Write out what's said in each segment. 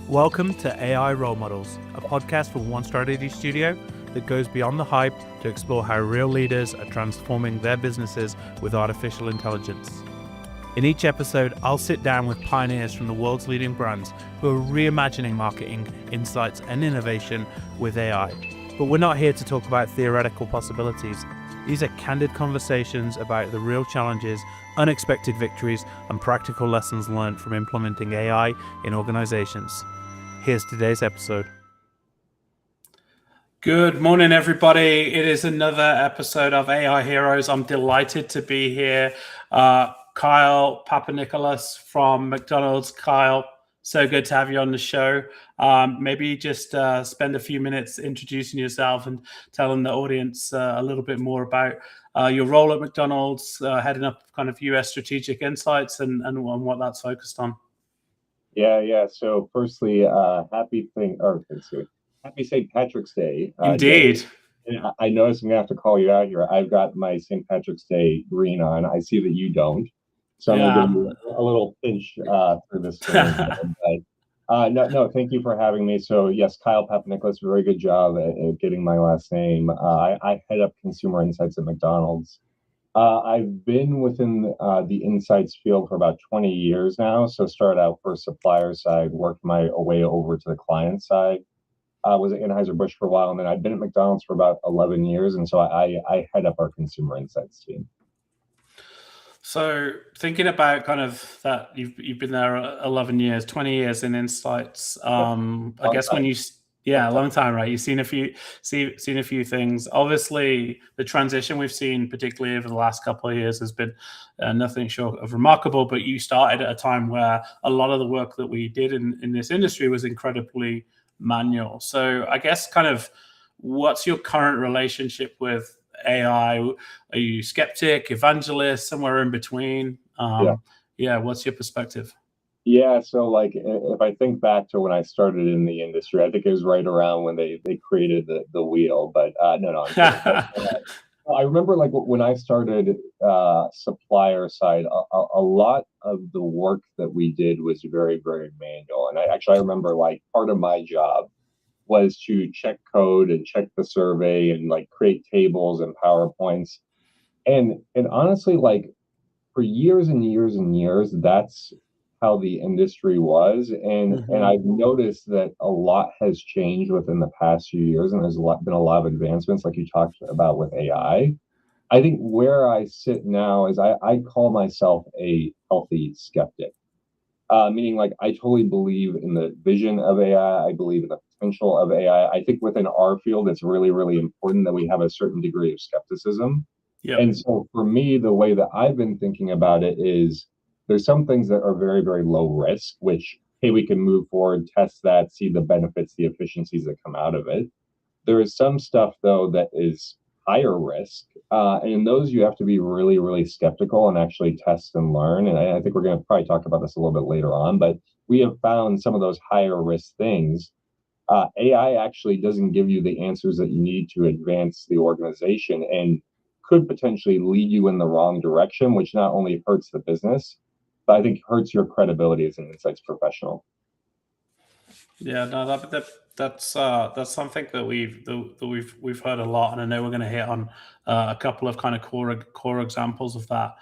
Welcome to AI Role Models, a podcast from One Strategy Studio that goes beyond the hype to explore how real leaders are transforming their businesses with artificial intelligence. In each episode, I'll sit down with pioneers from the world's leading brands who are reimagining marketing, insights, and innovation with AI. But we're not here to talk about theoretical possibilities. These are candid conversations about the real challenges, unexpected victories, and practical lessons learned from implementing AI in organizations. Here's today's episode. Good morning, everybody. It is another episode of AI Heroes. I'm delighted to be here. Kyle Papanikolas from McDonald's. Kyle, so good to have you on the show. Maybe just spend a few minutes introducing yourself and telling the audience a little bit more about your role at McDonald's, heading up kind of US strategic insights and what that's focused on. Yeah. So firstly, happy St. Patrick's Day. Indeed. I noticed I'm gonna have to call you out here. I've got my St. Patrick's Day green on. I see that you don't. So I'm gonna give you a little pinch through this thing. No, thank you for having me. So yes, Kyle Papanikolas, very good job at getting my last name. I head up consumer insights at McDonald's. I've been within the insights field for about 20 years now. So started out first supplier side, worked my way over to the client side. Was at Anheuser-Busch for a while, and then I've been at McDonald's for about 11 years. And so I head up our consumer insights team. So thinking about kind of that, you've been there 11 years, 20 years in insights. I guess when you... Yeah, a long time, right? You've seen a few things. Obviously, the transition we've seen, particularly over the last couple of years, has been nothing short of remarkable. But you started at a time where a lot of the work that we did in this industry was incredibly manual. So I guess kind of what's your current relationship with AI? Are you skeptic, evangelist, somewhere in between? What's your perspective? Yeah, so like if I think back to when I started in the industry, I think it was right around when they created the wheel. But no. I remember like when I started supplier side, a lot of the work that we did was very, very manual. And I remember like part of my job was to check code and check the survey and like create tables and PowerPoints. And honestly, like for years and years and years, that's how the industry was. And I've noticed that a lot has changed within the past few years, and there's been a lot of advancements like you talked about with AI. I think where I sit now is I call myself a healthy skeptic, meaning like I totally believe in the vision of AI. I believe in the potential of AI. I think within our field, it's really, really important that we have a certain degree of skepticism. Yep. And so for me, the way that I've been thinking about it is there's some things that are very, very low risk, which, hey, we can move forward, test that, see the benefits, the efficiencies that come out of it. There is some stuff, though, that is higher risk. And in those, you have to be really, really skeptical and actually test and learn. And I think we're going to probably talk about this a little bit later on. But we have found some of those higher risk things. AI actually doesn't give you the answers that you need to advance the organization and could potentially lead you in the wrong direction, which not only hurts the business, but I think hurts your credibility as an insights professional. Yeah, no, that's something that we've heard a lot, and I know we're going to hit on a couple of kind of core examples of that.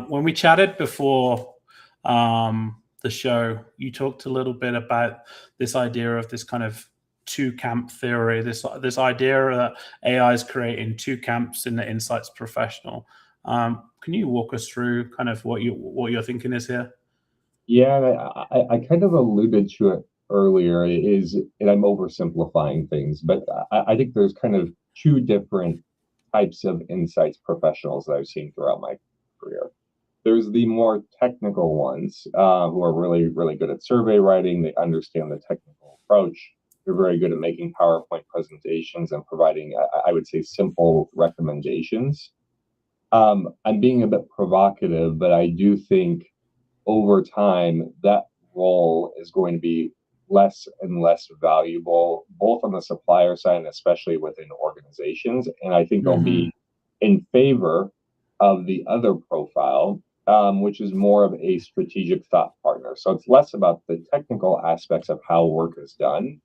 When we chatted before the show, you talked a little bit about this idea of this kind of two camp theory, this idea that AI is creating two camps in the insights professional. Can you walk us through kind of what your thinking is here? Yeah, I kind of alluded to it earlier, and I'm oversimplifying things, but I think there's kind of two different types of insights professionals that I've seen throughout my career. There's the more technical ones who are really, really good at survey writing. They understand the technical approach. They're very good at making PowerPoint presentations and providing, I would say, simple recommendations. I'm being a bit provocative, but I do think over time that role is going to be less and less valuable, both on the supplier side and especially within organizations. And I think they'll be in favor of the other profile, which is more of a strategic thought partner. So it's less about the technical aspects of how work is done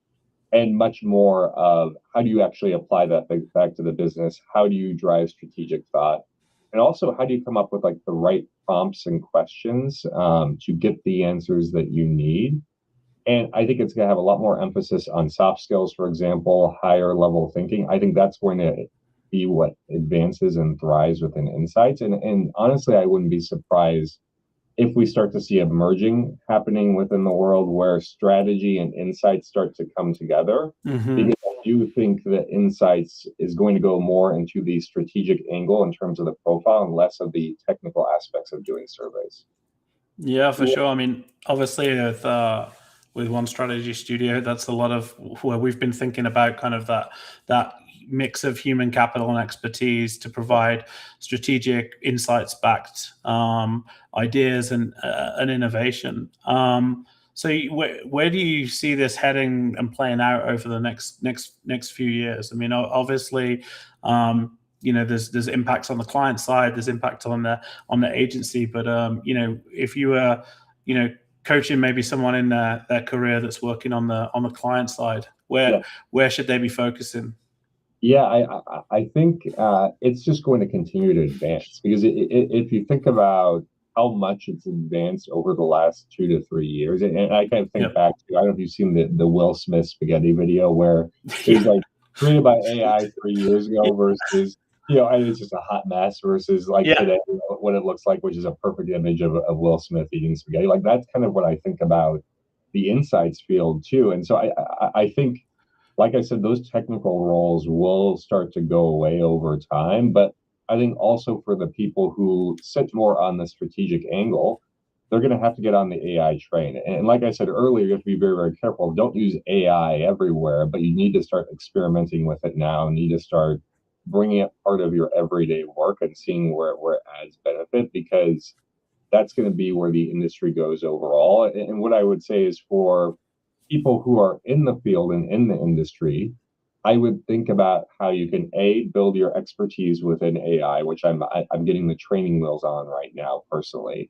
and much more of how do you actually apply that back to the business? How do you drive strategic thought? And also, how do you come up with like the right prompts and questions to get the answers that you need? And I think it's going to have a lot more emphasis on soft skills, for example, higher level thinking. I think that's going to be what advances and thrives within insights. And honestly, I wouldn't be surprised if we start to see a merging happening within the world where strategy and insights start to come together. Hmm. Because I do think that insights is going to go more into the strategic angle in terms of the profile and less of the technical aspects of doing surveys. Yeah, for sure. I mean, obviously, with One Strategy Studio, that's a lot of where we've been thinking about kind of that mix of human capital and expertise to provide strategic, insights-backed ideas and innovation. So, where do you see this heading and playing out over the next few years? I mean, obviously, there's impacts on the client side, there's impact on the agency, but if you were, coaching maybe someone in their career that's working on the client side, Yeah. where should they be focusing? Yeah, I think it's just going to continue to advance because if you think about how much it's advanced over the last 2 to 3 years, and I kind of think Yep. back to, I don't know if you've seen the Will Smith spaghetti video where it was Yeah. like created by AI 3 years ago versus, and it's just a hot mess versus like Yeah. today what it looks like, which is a perfect image of Will Smith eating spaghetti. Like that's kind of what I think about the insights field too. And so I think, like I said, those technical roles will start to go away over time. But I think also for the people who sit more on the strategic angle, they're going to have to get on the AI train. And like I said earlier, you have to be very, very careful. Don't use AI everywhere, but you need to start experimenting with it now. You need to start bringing it part of your everyday work and seeing where it adds benefit because that's going to be where the industry goes overall. And what I would say is for people who are in the field and in the industry, I would think about how you can build your expertise within AI, which I'm getting the training wheels on right now personally.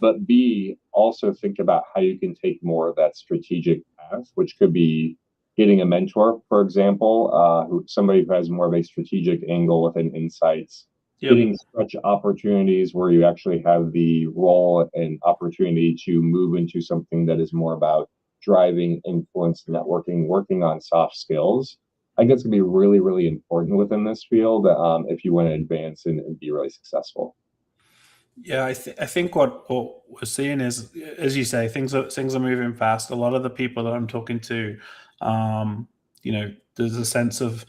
But B, also think about how you can take more of that strategic path, which could be getting a mentor, for example, somebody who has more of a strategic angle within insights, Yep. getting such opportunities where you actually have the role and opportunity to move into something that is more about driving influence, networking, working on soft skills. I think it's going to be really, really important within this field if you want to advance and be really successful. Yeah, I think what we're seeing is, as you say, things are moving fast. A lot of the people that I'm talking to, there's a sense of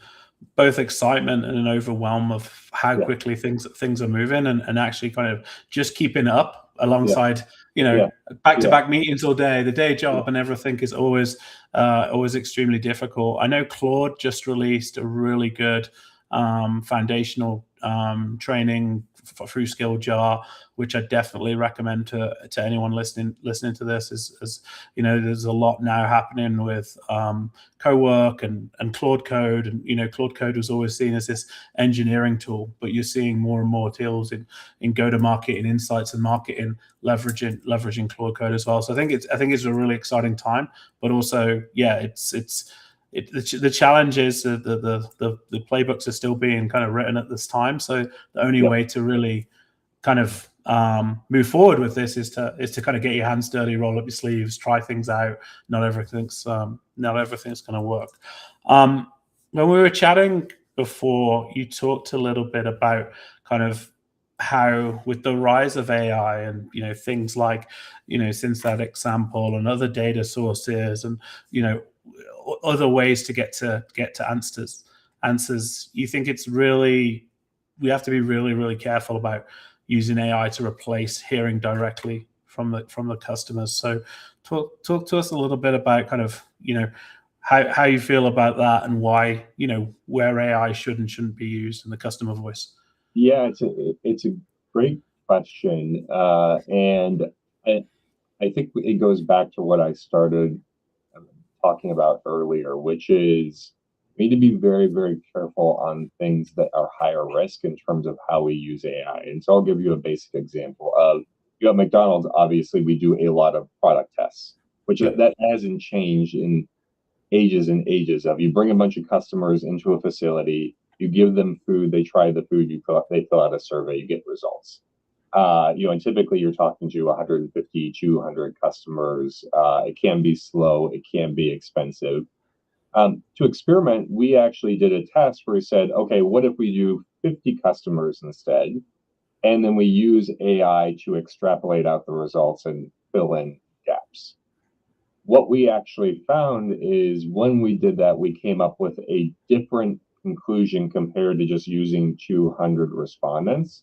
both excitement and an overwhelm of how Yeah, quickly things are moving, and actually kind of just keeping up yeah, alongside, yeah, back to yeah, back meetings all day. The day yeah. job and everything is always extremely difficult. I know Claude just released a really good foundational training through Skill Jar, which I definitely recommend to anyone listening to this. As there's a lot now happening with co-work and Claude Code, and Claude Code was always seen as this engineering tool, but you're seeing more and more tools in go-to-market and insights and marketing leveraging Claude Code as well. So I think it's a really exciting time, but also the challenge is the playbooks are still being kind of written at this time. So the only Yeah. way to really kind of move forward with this is to kind of get your hands dirty, roll up your sleeves, try things out. Not everything's going to work. When we were chatting before, you talked a little bit about kind of how with the rise of AI and things like synthetic sample and other data sources and other ways to get to answers, you think we have to be really, really careful about using AI to replace hearing directly from the customers. So talk to us a little bit about kind of how you feel about that and why where AI should and shouldn't be used in the customer voice. Yeah, it's a great question, and I, I think it goes back to what I started talking about earlier, which is we need to be very, very careful on things that are higher risk in terms of how we use AI. And so I'll give you a basic example of You know, at McDonald's, obviously, we do a lot of product tests, which Yep. that hasn't changed in ages and ages. Of you bring a bunch of customers into a facility, you give them food, they try the food, they fill out a survey, you get results. You know, and typically you're talking to 150, 200 customers. It can be slow, it can be expensive. To experiment, we actually did a test where we said, okay, what if we do 50 customers instead? And then we use AI to extrapolate out the results and fill in gaps. What we actually found is when we did that, we came up with a different conclusion compared to just using 200 respondents.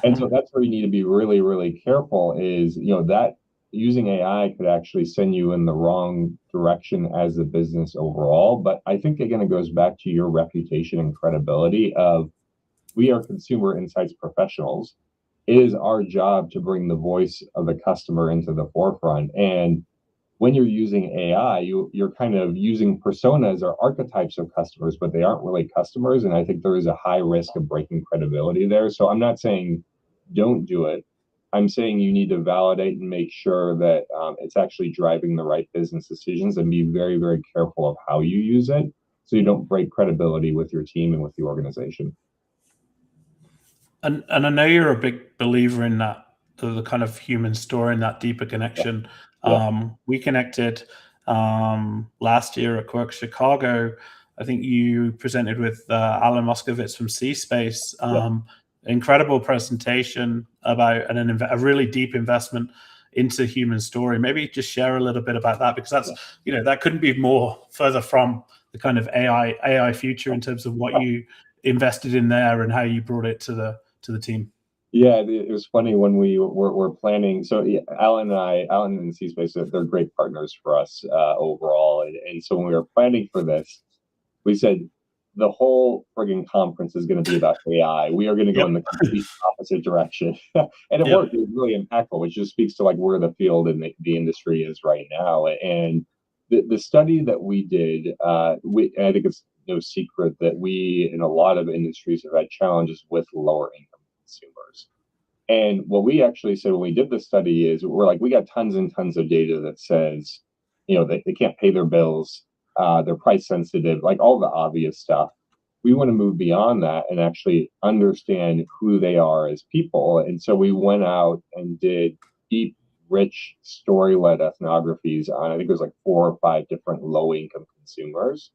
And so Mhm. that's where you need to be really, really careful is, you know, that using AI could actually send you in the wrong direction as a business overall. But I think again, it goes back to your reputation and credibility of we are consumer insights professionals. It is our job to bring the voice of the customer into the forefront. And when you're using AI, you're kind of using personas or archetypes of customers, but they aren't really customers. And I think there is a high risk of breaking credibility there. So I'm not saying don't do it. I'm saying you need to validate and make sure that it's actually driving the right business decisions and be very, very careful of how you use it so you don't break credibility with your team and with the organization. And I know you're a big believer in that, the kind of human story and that deeper Yeah. connection. Yeah. We connected last year at Quirk Chicago. I think you presented with Alan Moskovitz from C Space. Yeah. Incredible presentation about a really deep investment into human story. Maybe just share a little bit about that, because that's, that couldn't be more further from the kind of AI future in terms of what you invested in there and how you brought it to the team. Yeah, it was funny when we were planning. So yeah, Alan and C Space, they're great partners for us overall. And so when we were planning for this, we said the whole frigging conference is going to be about AI. We are going to go Yep. in the complete opposite direction, and it Yep. worked. It was really impactful, which just speaks to like where the field and the industry is right now. And the study that we did, and I think it's no secret that we in a lot of industries have had challenges with lower income consumers. And what we actually said when we did the study is we're like, we got tons and tons of data that says, they can't pay their bills, they're price sensitive, like all the obvious stuff. We want to move beyond that and actually understand who they are as people. And so we went out and did deep, rich, story led ethnographies on, I think it was like 4 or 5 different low income consumers.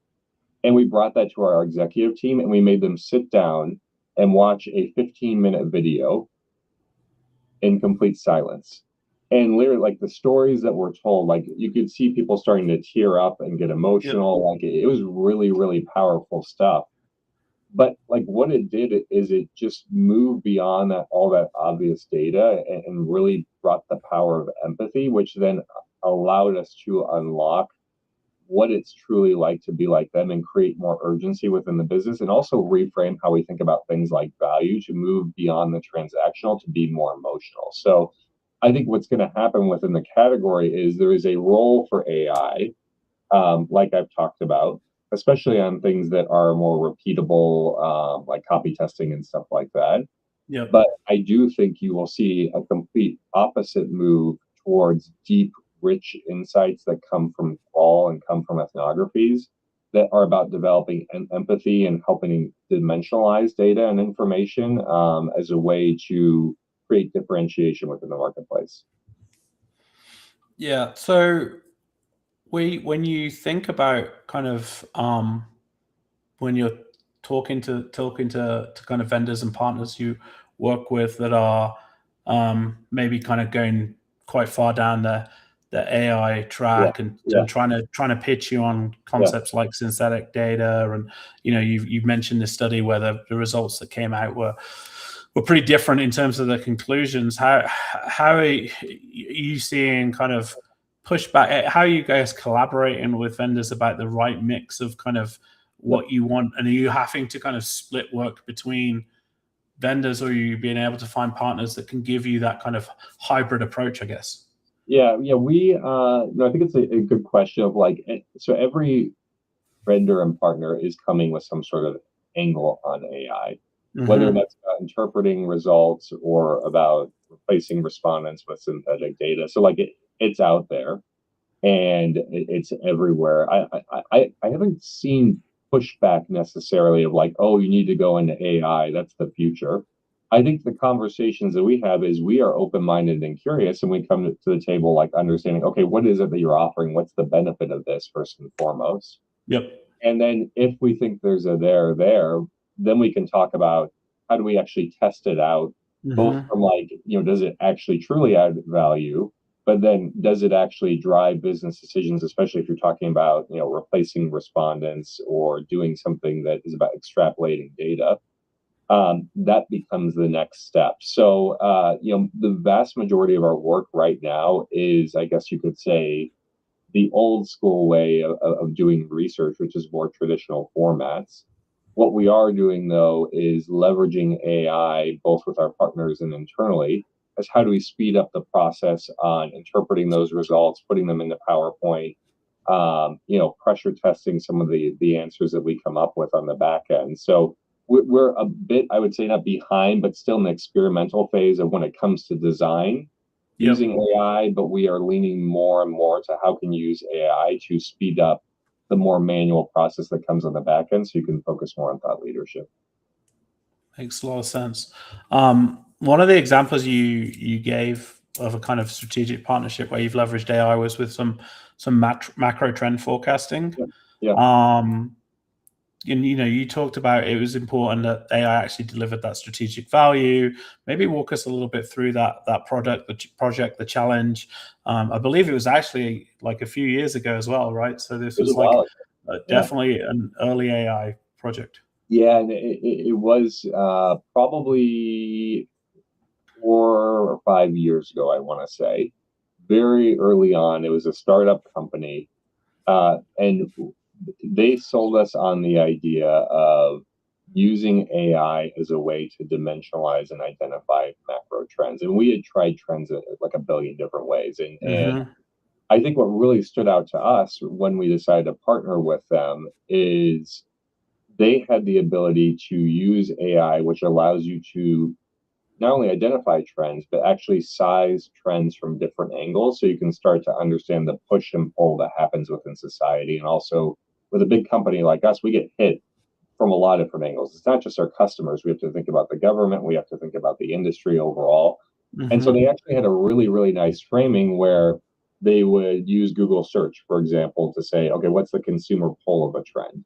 And we brought that to our executive team and we made them sit down and watch a 15-minute video in complete silence. And literally, like the stories that were told, like you could see people starting to tear up and get Yep. emotional. Like it was really, really powerful stuff. But like what it did is it just moved beyond that all that obvious data and really brought the power of empathy, which then allowed us to unlock what it's truly like to be like them and create more urgency within the business and also reframe how we think about things like value to move beyond the transactional to be more emotional. So I think what's going to happen within the category is there is a role for AI, like I've talked about, especially on things that are more repeatable, like copy testing and stuff like that. Yep. But I do think you will see a complete opposite move towards deep, rich insights that come from qual and come from ethnographies that are about developing empathy and helping dimensionalize data and information as a way to create differentiation within the marketplace. Yeah. So when you think about kind of when you're talking to kind of vendors and partners you work with that are maybe kind of going quite far down the AI Yeah, track and, yeah, and trying to pitch you on yeah, concepts like synthetic data, and you've mentioned this study where the results that came out were pretty different in terms of the conclusions. How are you seeing kind of pushback? How are you guys collaborating with vendors about the right mix of kind of yeah. what you want, and are you having to kind of split work between vendors, or are you being able to find partners that can give you that kind of hybrid approach, I guess? Yeah. We, no, I think it's a good question of like, so every vendor and partner is coming with some sort of angle on AI, whether Hmm. that's about interpreting results or about replacing respondents with synthetic data. So like it's out there and it's everywhere. I haven't seen pushback necessarily of like, oh, you need to go into AI. That's the future. I think the conversations that we have is we are open-minded and curious, and we come to the table like understanding, okay, what is it that you're offering? What's the benefit of this first and foremost? Yep. And then if we think there's a there, then we can talk about how do we actually test it out, both from like, does it actually truly add value? But then does it actually drive business decisions, especially if you're talking about, replacing respondents or doing something that is about extrapolating data? That becomes the next step. So, the vast majority of our work right now is, I guess you could say, the old school way of doing research, which is more traditional formats. What we are doing, though, is leveraging AI, both with our partners and internally, as how do we speed up the process on interpreting those results, putting them into PowerPoint, pressure testing some of the answers that we come up with on the back end. So we're a bit, I would say, not behind, but still in the experimental phase of when it comes to design using AI, but we are leaning more and more to how can you use AI to speed up the more manual process that comes on the back end so you can focus more on thought leadership. Makes a lot of sense. One of the examples you gave of a kind of strategic partnership where you've leveraged AI was with some macro trend forecasting. Yeah. And you talked about it was important that AI actually delivered that strategic value. Maybe walk us a little bit through that project, the challenge. I believe it was actually like a few years ago as well, right? So this was like definitely an early AI project. Yeah, and it was probably 4 or 5 years ago, I want to say. Very early on, it was a startup company, and they sold us on the idea of using AI as a way to dimensionalize and identify macro trends. And we had tried trends like a billion different ways. And I think what really stood out to us when we decided to partner with them is they had the ability to use AI, which allows you to not only identify trends, but actually size trends from different angles. So you can start to understand the push and pull that happens within society. And also, with a big company like us, we get hit from a lot of different angles. It's not just our customers. We have to think about the government. We have to think about the industry overall. And so they actually had a really, really nice framing where they would use Google search, for example, to say, okay, what's the consumer pull of a trend?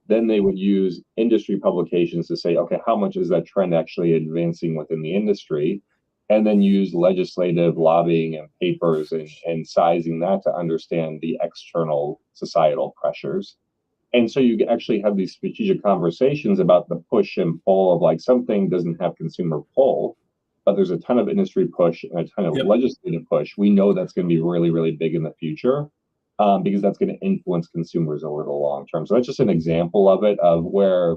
Then they would use industry publications to say, okay, how much is that trend actually advancing within the industry? And then use legislative lobbying and papers and sizing that to understand the external societal pressures. And so you actually have these strategic conversations about the push and pull of like something doesn't have consumer pull, but there's a ton of industry push and a ton of legislative push. We know that's going to be really, really big in the future. Because that's going to influence consumers over the long term. So that's just an example of it, of where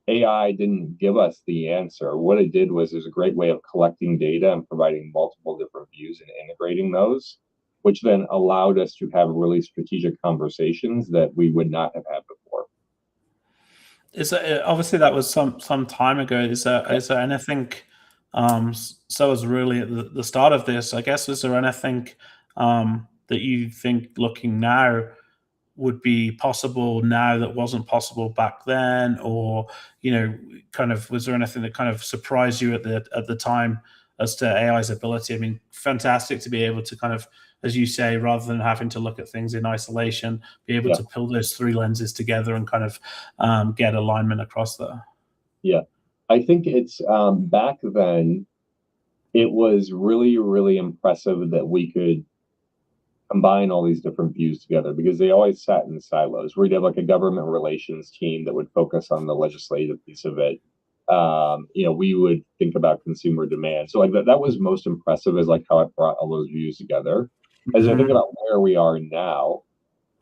AI didn't give us the answer. What it did was there's a great way of collecting data and providing multiple different views and integrating those, which then allowed us to have really strategic conversations that we would not have had before. Obviously that was some time ago. Is there anything? So was really at the start of this. I guess is there anything that you think looking now would be possible now that wasn't possible back then, or kind of was there anything that kind of surprised you at the time as to AI's ability? I mean, fantastic to be able to kind of, as you say, rather than having to look at things in isolation, be able to pull those three lenses together and kind of get alignment across there. Yeah, I think it's back then it was really, really impressive that we could combine all these different views together, because they always sat in silos. We'd have like a government relations team that would focus on the legislative piece of it. We would think about consumer demand. So like that was most impressive, is like how it brought all those views together. As I think about where we are now,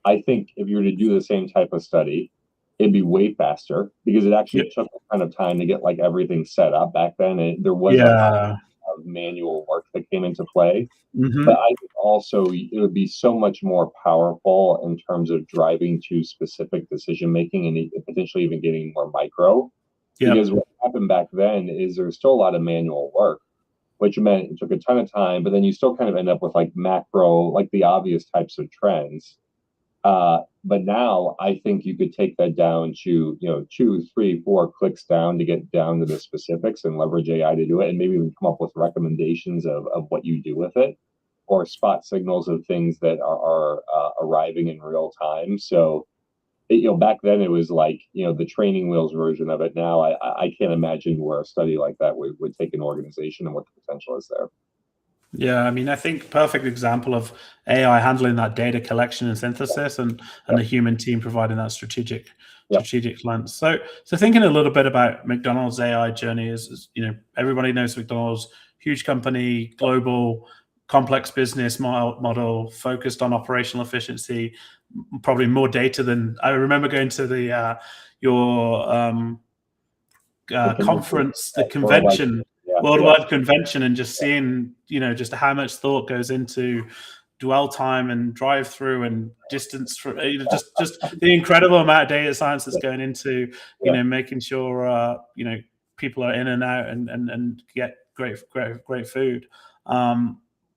I think if you were to do the same type of study, it'd be way faster, because it actually took a ton of time to get like everything set up back then. There was a lot of manual work that came into play. But I think also it would be so much more powerful in terms of driving to specific decision making and potentially even getting more micro. Because what happened back then is there's still a lot of manual work. which meant it took a ton of time, but then you still kind of end up with like macro, like the obvious types of trends. But now I think you could take that down to, 2, 3, 4 clicks down to get down to the specifics and leverage AI to do it, and maybe even come up with recommendations of what you do with it, or spot signals of things that are arriving in real time. So, back then it was like, the training wheels version of it. Now I can't imagine where a study like that would take an organization and what the potential is there. Yeah, I mean, I think perfect example of AI handling that data collection and synthesis, and Yep. the human team providing that strategic Yep. lens. So thinking a little bit about McDonald's AI journey is, everybody knows McDonald's, huge company, global, complex business model focused on operational efficiency, probably more data than I remember going to the your conference, the convention, worldwide convention, and just seeing, just how much thought goes into dwell time and drive through and distance for, just the incredible amount of data science that's going into, making sure, people are in and out and get great food.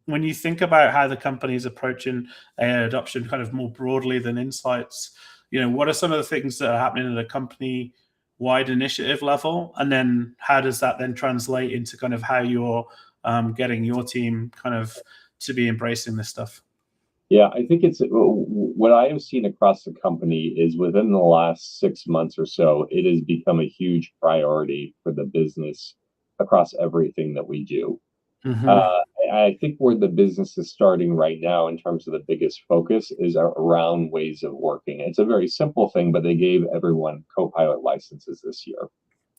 When you think about how the company is approaching AI adoption kind of more broadly than insights, what are some of the things that are happening at a company wide initiative level, and then how does that then translate into kind of how you're getting your team kind of to be embracing this stuff? Yeah, I think it's what I have seen across the company is within the last 6 months or so, it has become a huge priority for the business across everything that we do. Mm-hmm. I think where the business is starting right now in terms of the biggest focus is around ways of working. It's a very simple thing, but they gave everyone Copilot licenses this year.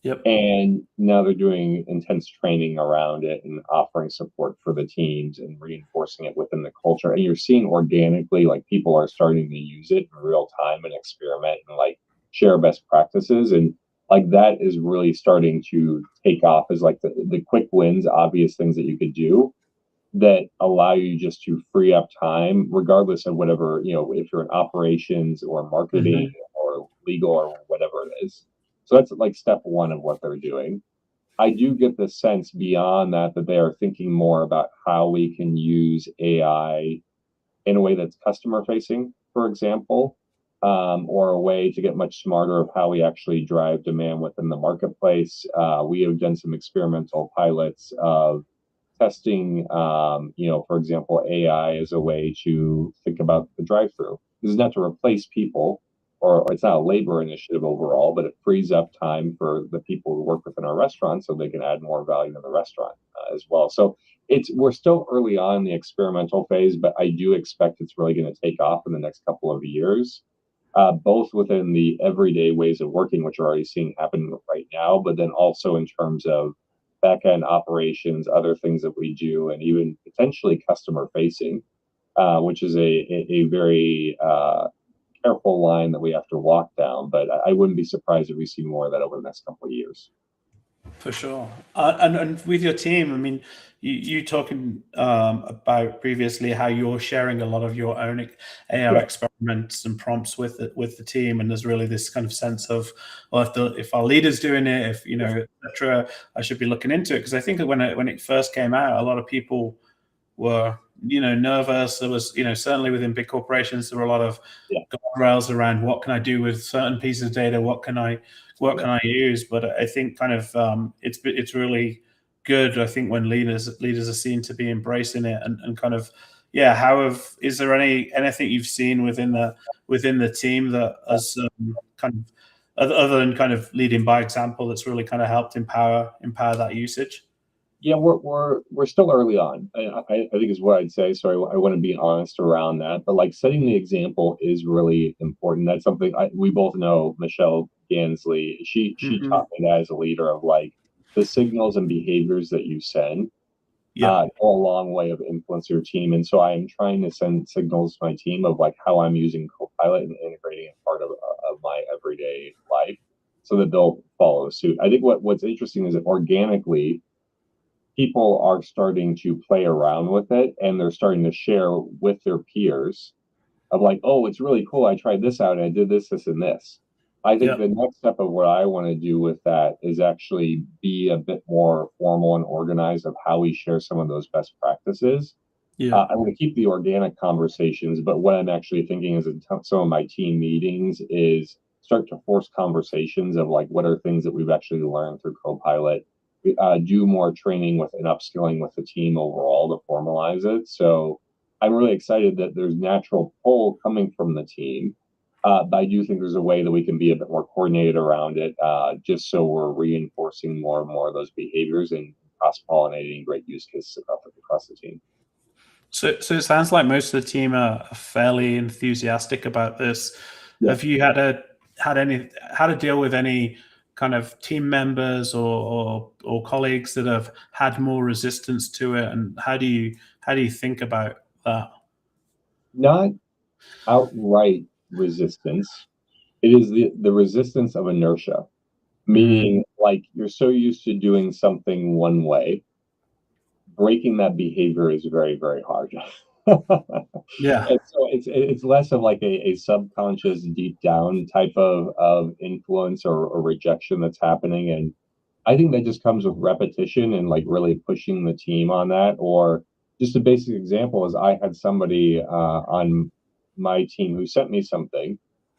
Yep. And now they're doing intense training around it and offering support for the teams and reinforcing it within the culture. And you're seeing organically, like people are starting to use it in real time and experiment and like share best practices. And like that is really starting to take off as like the quick wins, obvious things that you could do that allow you just to free up time, regardless of whatever, if you're in operations or marketing Mm-hmm. or legal or whatever it is. So that's like step one of what they're doing. I do get the sense beyond that that they are thinking more about how we can use AI in a way that's customer facing, for example, or a way to get much smarter of how we actually drive demand within the marketplace. We have done some experimental pilots of testing, for example, AI as a way to think about the drive-through. This is not to replace people, or it's not a labor initiative overall, but it frees up time for the people who work within our restaurant so they can add more value to the restaurant as well. So we're still early on in the experimental phase, but I do expect it's really going to take off in the next couple of years, both within the everyday ways of working, which we're already seeing happen right now, but then also in terms of back end operations, other things that we do, and even potentially customer facing, which is a very careful line that we have to walk down. But I wouldn't be surprised if we see more of that over the next couple of years. For sure. And with your team, I mean, you talking about previously how you're sharing a lot of your own AI experiments and prompts with the team, and there's really this kind of sense of, well, if our leader's doing it, if etc., I should be looking into it, because I think that when it first came out, a lot of people were nervous. There was certainly within big corporations there were a lot of guardrails around what can I do with certain pieces of data, what can I use. But I think kind of it's really good, I think, when leaders are seen to be embracing it, and kind of is there anything you've seen within the team that has kind of, other than kind of leading by example, that's really kind of helped empower that usage? Yeah, we're still early on. I think is what I'd say. So I want to be honest around that. But like setting the example is really important. That's something we both know. Michelle Gansley, she taught me that as a leader of like the signals and behaviors that you send go a long way of influence your team. And so I'm trying to send signals to my team of like how I'm using Copilot and integrating it part of my everyday life, so that they'll follow suit. I think what's interesting is that organically people are starting to play around with it, and they're starting to share with their peers of like, oh, it's really cool. I tried this out and I did this, this, and this. I think Yeah. the next step of what I want to do with that is actually be a bit more formal and organized of how we share some of those best practices. Yeah. I'm going to keep the organic conversations, but what I'm actually thinking is in some of my team meetings is start to force conversations of like what are things that we've actually learned through Copilot. Do more training with and upskilling with the team overall to formalize it. So I'm really excited that there's natural pull coming from the team. But I do think there's a way that we can be a bit more coordinated around it, just so we're reinforcing more and more of those behaviors and cross-pollinating great use cases across the team. So it sounds like most of the team are fairly enthusiastic about this. Yeah. Have you had to deal with any kind of team members or colleagues that have had more resistance to it, and how do you think about that? Not outright resistance. It is the resistance of inertia, meaning like you're so used to doing something one way, breaking that behavior is very, very hard. Yeah. And so it's less of like a subconscious deep down type of influence or rejection that's happening. And I think that just comes with repetition and like really pushing the team on that. Or just a basic example is I had somebody on my team who sent me something.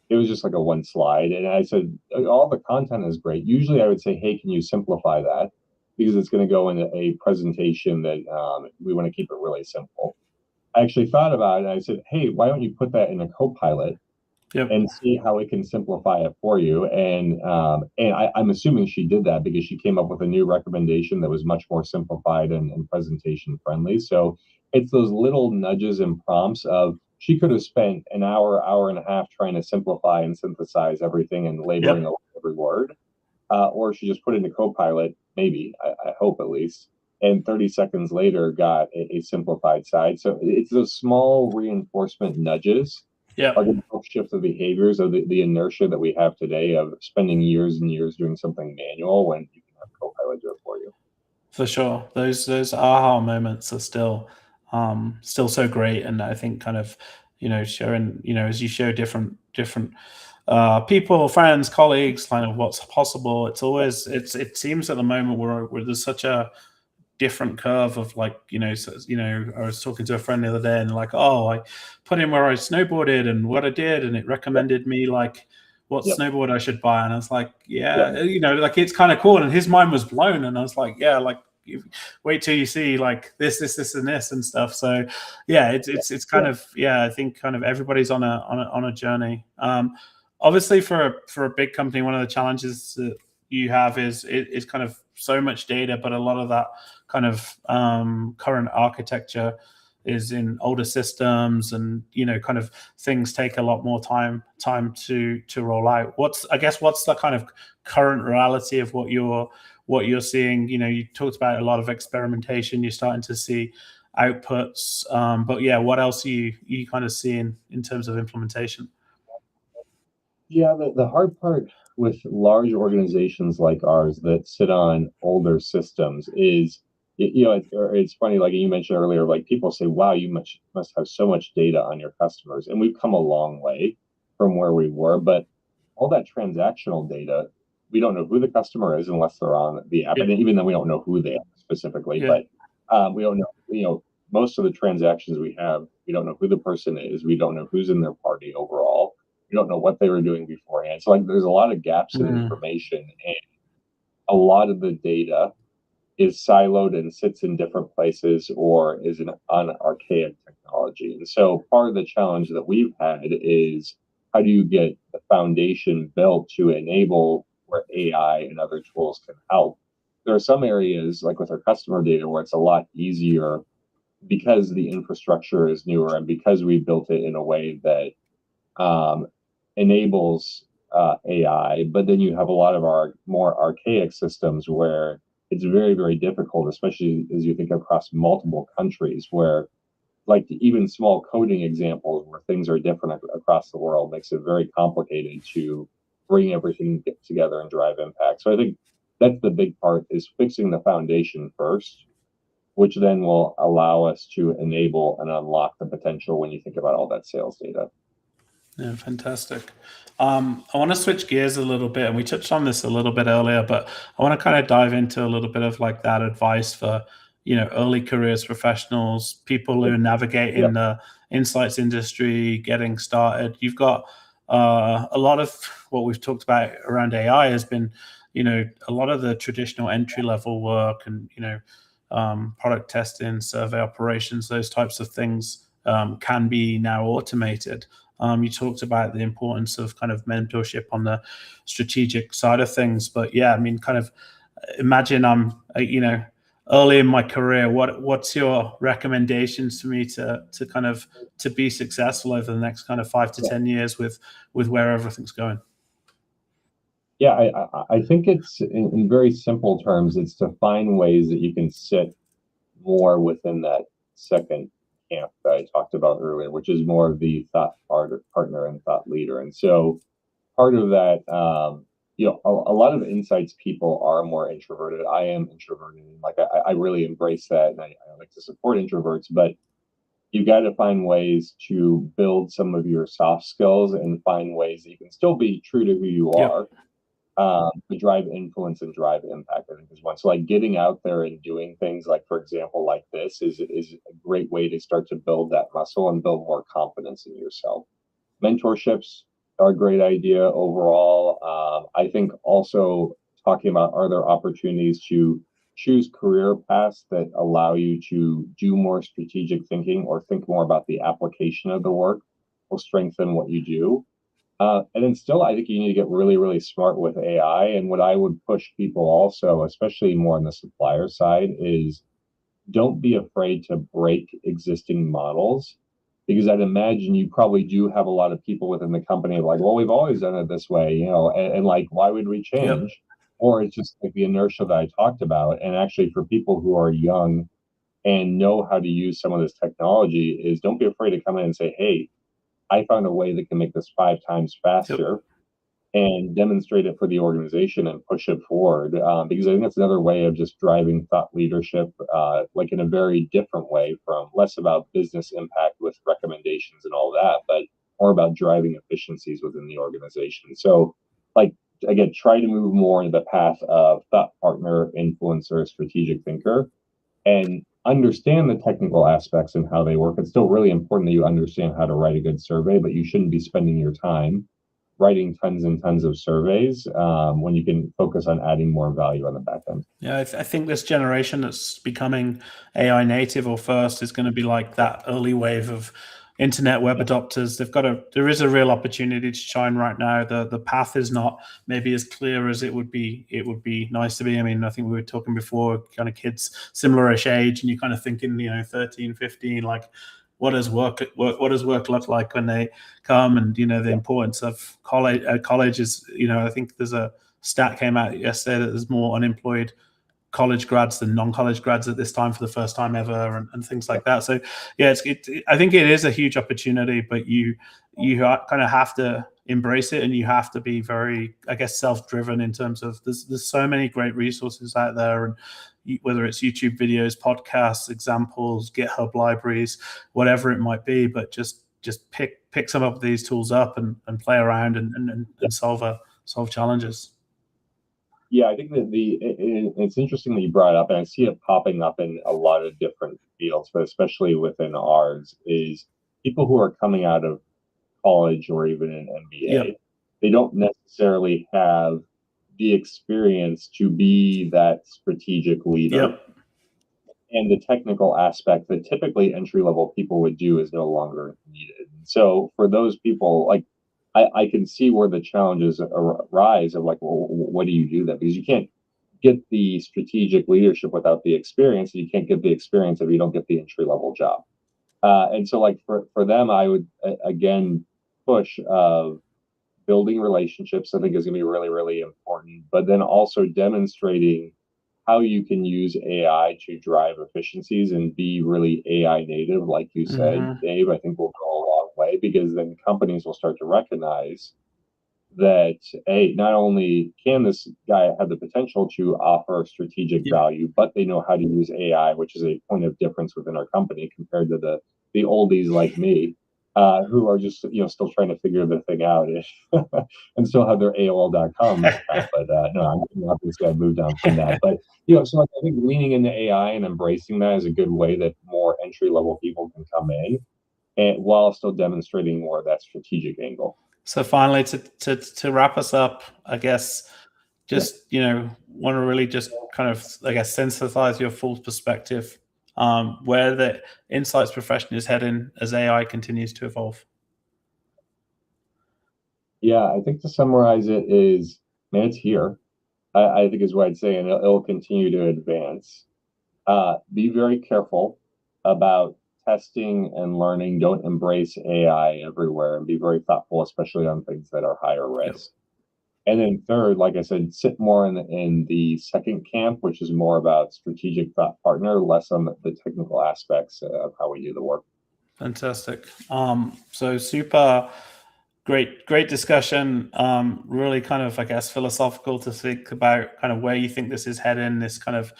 It was just like a one slide. And I said, all the content is great. Usually I would say, hey, can you simplify that? Because it's going to go in a presentation that we want to keep it really simple. I actually thought about it and I said, hey, why don't you put that in a Copilot Yep. and see how it can simplify it for you? And I'm assuming she did that because she came up with a new recommendation that was much more simplified and presentation friendly. So it's those little nudges and prompts of she could have spent an hour, hour and a half trying to simplify and synthesize everything and laboring Yep. over every word. Or she just put it into Copilot, maybe, I hope at least, and 30 seconds later got a simplified side. So it's those small reinforcement nudges are Yep. going to help shift the behaviors of the inertia that we have today of spending years and years doing something manual when you can have Copilot do it for you. For sure. Those aha moments are still so great. And I think kind of, showing, as you show different people, friends, colleagues, kind of what's possible. It seems at the moment where there's such a different curve of like, I was talking to a friend the other day and like, oh, I put in where I snowboarded and what I did, and it recommended me like what Yep. snowboard I should buy. And I was like, yeah, Yep. like it's kind of cool. And his mind was blown. And I was like, yeah, like wait till you see like this and this and stuff. So yeah, it's kind of, yeah, I think kind of everybody's on a journey. Obviously for a big company, one of the challenges that you have is kind of so much data, but a lot of that kind of current architecture is in older systems, and kind of things take a lot more time to roll out. What's the kind of current reality of what you're seeing? You talked about a lot of experimentation. You're starting to see outputs, but yeah, what else are you kind of seeing in terms of implementation? Yeah, the hard part with large organizations like ours that sit on older systems is, it's funny, like you mentioned earlier, like people say, wow, you must have so much data on your customers. And we've come a long way from where we were, but all that transactional data, we don't know who the customer is unless they're on the app. Yeah, And even then, we don't know who they are specifically, yeah, but we don't know, most of the transactions we have, we don't know who the person is. We don't know who's in their party overall. We don't know what they were doing beforehand. So like there's a lot of gaps in information, and a lot of the data is siloed and sits in different places or is on archaic technology. And so part of the challenge that we've had is how do you get the foundation built to enable where AI and other tools can help? There are some areas like with our customer data where it's a lot easier because the infrastructure is newer and because we built it in a way that um, enables AI, but then you have a lot of our more archaic systems where it's very, very difficult, especially as you think across multiple countries, where like even small coding examples where things are different across the world makes it very complicated to bring everything together and drive impact. So I think that's the big part is fixing the foundation first, which then will allow us to enable and unlock the potential when you think about all that sales data. Yeah, fantastic. I want to switch gears a little bit, and we touched on this a little bit earlier, but I want to kind of dive into a little bit of like that advice for, early careers professionals, people who are Yeah, navigating the insights industry, getting started. You've got a lot of what we've talked about around AI has been, a lot of the traditional entry level work and, product testing, survey operations, those types of things can be now automated. You talked about the importance of kind of mentorship on the strategic side of things, but yeah, I mean, kind of imagine I'm, early in my career. What's your recommendations to me to kind of to be successful over the next kind of 5 to 10 years with where everything's going? yeah. I think it's in very simple terms, it's to find ways that you can sit more within that second camp that I talked about earlier, which is more of the partner and thought leader. And so part of that, a lot of insights people are more introverted. I am introverted, and like I really embrace that, and I like to support introverts. But you got to find ways to build some of your soft skills and find ways that you can still be true to who you Yep. are, to drive influence and drive impact. I think is one. So like getting out there and doing things like, for example, like this is a great way to start to build that muscle and build more confidence in yourself. Mentorships are a great idea overall. I think also talking about, are there opportunities to choose career paths that allow you to do more strategic thinking or think more about the application of the work will strengthen what you do. And then still, I think you need to get really, really smart with AI. And what I would push people also, especially more on the supplier side, is don't be afraid to break existing models, because I'd imagine you probably do have a lot of people within the company like, well, we've always done it this way, and like, why would we Yep. change? Or it's just like the inertia that I talked about. And actually, for people who are young and know how to use some of this technology, is don't be afraid to come in and say, hey, I found a way that can make this 5 times Yep. faster, and demonstrate it for the organization and push it forward. Because I think that's another way of just driving thought leadership, like in a very different way, from less about business impact with recommendations and all that, but more about driving efficiencies within the organization. So, like, again, try to move more into the path of thought partner, influencer, strategic thinker, and understand the technical aspects and how they work. It's still really important that you understand how to write a good survey, but you shouldn't be spending your time writing tons and tons of surveys, when you can focus on adding more value on the back end. Yeah, I think this generation that's becoming AI native or first is going to be like that early wave of internet web Yeah, adopters. There is a real opportunity to shine right now. The path is not maybe as clear as it would be nice to be. I mean, I think we were talking before, kind of kids similar-ish age, and you're kind of thinking, 13, 15, like what does work look like when they come, and the yeah, importance of college is, I think there's a stat came out yesterday that there's more unemployed college grads than non-college grads at this time for the first time ever, and things yeah, like that. So yeah, I think it is a huge opportunity, but you kind of have to embrace it, and you have to be very, I guess, self-driven in terms of there's so many great resources out there, and whether it's YouTube videos, podcasts, examples, GitHub libraries, whatever it might be, but just pick some of these tools up and play around yeah. and solve challenges. Yeah, I think that it's interesting that you brought it up, and I see it popping up in a lot of different fields, but especially within ours, is people who are coming out of college or even an MBA. Yep. They don't necessarily have the experience to be that strategic leader, Yep. and the technical aspect that typically entry level people would do is no longer needed. So for those people, like, I can see where the challenges arise of like, well, what do you do then? Because you can't get the strategic leadership without the experience, and you can't get the experience if you don't get the entry level job. And so like for them, I would again push of building relationships. I think is going to be really, really important, but then also demonstrating how you can use AI to drive efficiencies and be really AI native, like you said, Hmm. Dave. I think will go a long way, because then companies will start to recognize that, hey, not only can this guy have the potential to offer strategic Yep. value, but they know how to use AI, which is a point of difference within our company compared to the oldies like me. who are just still trying to figure the thing out and still have their AOL.com account. But no, I'm obviously I've moved on from that. But so like, I think leaning into AI and embracing that is a good way that more entry level people can come in, and while still demonstrating more of that strategic angle. So finally, to wrap us up, I guess, just want to really just kind of, I guess, synthesize your full perspective, where the insights profession is heading as AI continues to evolve. Yeah, I think to summarize it is, man, it's here. I think is what I'd say, and it'll continue to advance. Be very careful about testing and learning. Don't embrace AI everywhere, and be very thoughtful, especially on things that are higher risk. And then third, like I said, sit more in the second camp, which is more about strategic thought partner, less on the technical aspects of how we do the work. Fantastic. So super great discussion. Really kind of, I guess, philosophical to think about kind of where you think this is heading, this kind of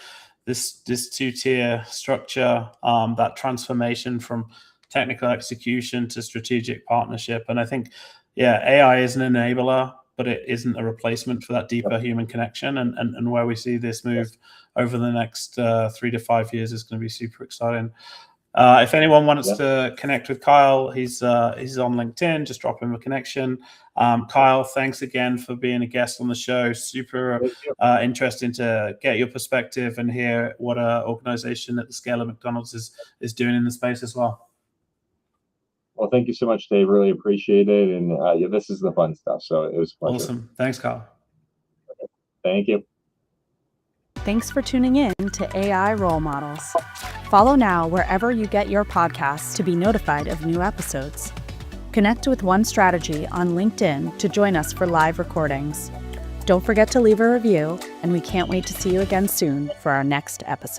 this two-tier structure, that transformation from technical execution to strategic partnership. And I think, AI is an enabler, but it isn't a replacement for that deeper human connection. And where we see this move over the next 3 to 5 years is going to be super exciting. If anyone wants to connect with Kyle, he's on LinkedIn. Just drop him a connection. Kyle, thanks again for being a guest on the show. Super interesting to get your perspective and hear what an organization at the scale of McDonald's is doing in the space as well. Well, thank you so much, Dave. Really appreciate it. And this is the fun stuff. So it was a pleasure. Awesome. Thanks, Kyle. Thank you. Thanks for tuning in to AI Role Models. Follow now wherever you get your podcasts to be notified of new episodes. Connect with One Strategy on LinkedIn to join us for live recordings. Don't forget to leave a review, and we can't wait to see you again soon for our next episode.